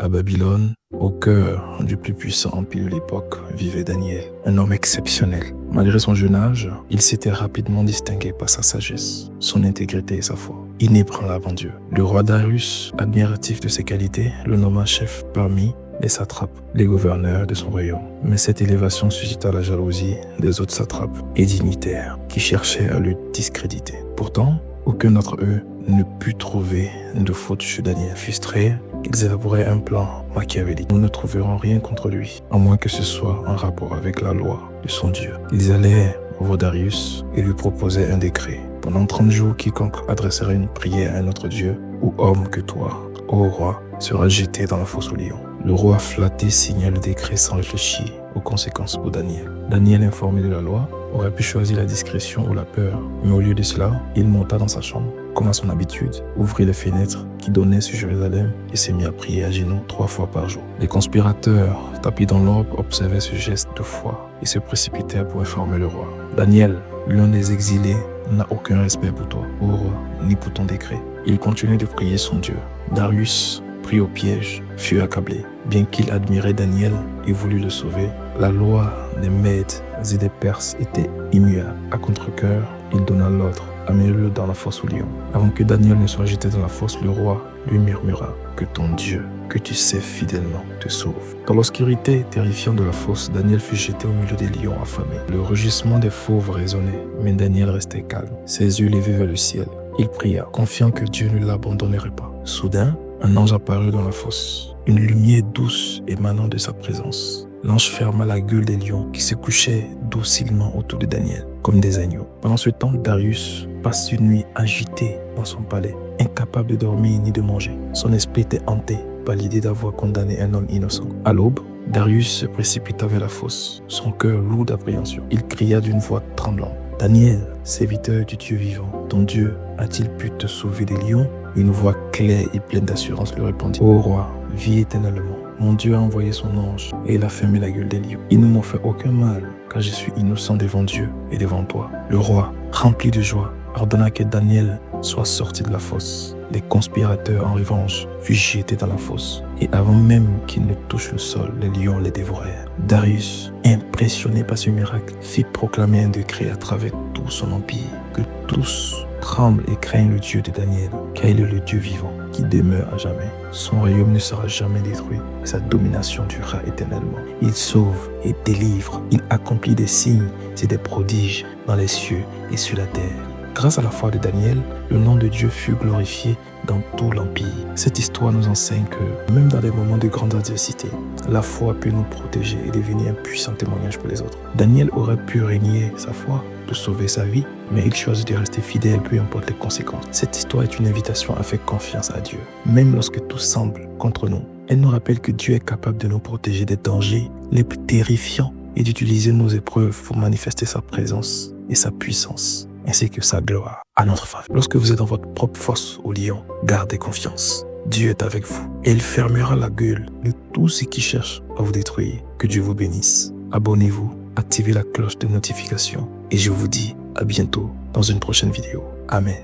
À Babylone, au cœur du plus puissant empire de l'époque, vivait Daniel, un homme exceptionnel. Malgré son jeune âge, il s'était rapidement distingué par sa sagesse, son intégrité et sa foi. Inébranlable en Dieu. Le roi Darius, admiratif de ses qualités, le nomma chef parmi les satrapes, les gouverneurs de son royaume. Mais cette élévation suscita la jalousie des autres satrapes et dignitaires qui cherchaient à le discréditer. Pourtant, aucun d'entre eux ne put trouver de faute chez Daniel. Frustrés, ils élaboraient un plan machiavélique. Nous ne trouverons rien contre lui, à moins que ce soit en rapport avec la loi de son Dieu. Ils allaient voir Darius et lui proposaient un décret. Pendant 30 jours, quiconque adresserait une prière à un autre Dieu ou homme que toi, ô roi, sera jeté dans la fosse aux lions. Le roi flatté signa le décret sans réfléchir aux conséquences pour Daniel. Daniel, informé de la loi, aurait pu choisir la discrétion ou la peur. Mais au lieu de cela, il monta dans sa chambre, comme à son habitude, ouvrit les fenêtres qui donnaient sur Jérusalem et s'est mis à prier à genoux 3 fois par jour. Les conspirateurs, tapis dans l'orbe, observaient ce geste de foi et se précipitèrent pour informer le roi. Daniel, l'un des exilés, n'a aucun respect pour toi, ô roi, ni pour ton décret. Il continuait de prier son Dieu. Darius, pris au piège, fut accablé. Bien qu'il admirait Daniel et voulut le sauver, la loi des Mèdes et des Perses était immuable. À contre-cœur, il donna l'ordre, amenez-le dans la fosse aux lions. Avant que Daniel ne soit jeté dans la fosse, le roi lui murmura que ton Dieu, que tu sais fidèlement, te sauve. Dans l'obscurité terrifiante de la fosse, Daniel fut jeté au milieu des lions affamés. Le rugissement des fauves résonnait, mais Daniel restait calme, ses yeux levés vers le ciel. Il pria, confiant que Dieu ne l'abandonnerait pas. Soudain, un ange apparut dans la fosse, une lumière douce émanant de sa présence. L'ange ferma la gueule des lions qui se couchaient docilement autour de Daniel, comme des agneaux. Pendant ce temps, Darius passe une nuit agité dans son palais, incapable de dormir ni de manger. Son esprit était hanté par l'idée d'avoir condamné un homme innocent. À l'aube, Darius se précipita vers la fosse, son cœur lourd d'appréhension. Il cria d'une voix tremblante. Daniel, serviteur du Dieu vivant, ton Dieu a-t-il pu te sauver des lions? Une voix claire et pleine d'assurance lui répondit. Ô roi, vis éternellement. Mon Dieu a envoyé son ange et il a fermé la gueule des lions. Ils ne m'ont fait aucun mal, car je suis innocent devant Dieu et devant toi. Le roi, rempli de joie, ordonna que Daniel soit sorti de la fosse. Les conspirateurs, en revanche, furent jetés dans la fosse. Et avant même qu'ils ne touchent le sol, les lions les dévorèrent. Darius, impressionné par ce miracle, fit proclamer un décret à travers tout son empire, que tous tremblent et craignent le Dieu de Daniel, car il est le Dieu vivant qui demeure à jamais. Son royaume ne sera jamais détruit, et sa domination durera éternellement. Il sauve et délivre, il accomplit des signes et des prodiges dans les cieux et sur la terre. Grâce à la foi de Daniel, le nom de Dieu fut glorifié dans tout l'Empire. Cette histoire nous enseigne que, même dans des moments de grande adversité, la foi peut nous protéger et devenir un puissant témoignage pour les autres. Daniel aurait pu régner sa foi pour sauver sa vie, mais il choisit de rester fidèle, peu importe les conséquences. Cette histoire est une invitation à faire confiance à Dieu, même lorsque tout semble contre nous. Elle nous rappelle que Dieu est capable de nous protéger des dangers les plus terrifiants et d'utiliser nos épreuves pour manifester sa présence et sa puissance, ainsi que sa gloire à notre faveur. Lorsque vous êtes dans votre propre fosse au lion, gardez confiance. Dieu est avec vous et il fermera la gueule de tous ceux qui cherchent à vous détruire. Que Dieu vous bénisse. Abonnez-vous, activez la cloche de notification et je vous dis à bientôt dans une prochaine vidéo. Amen.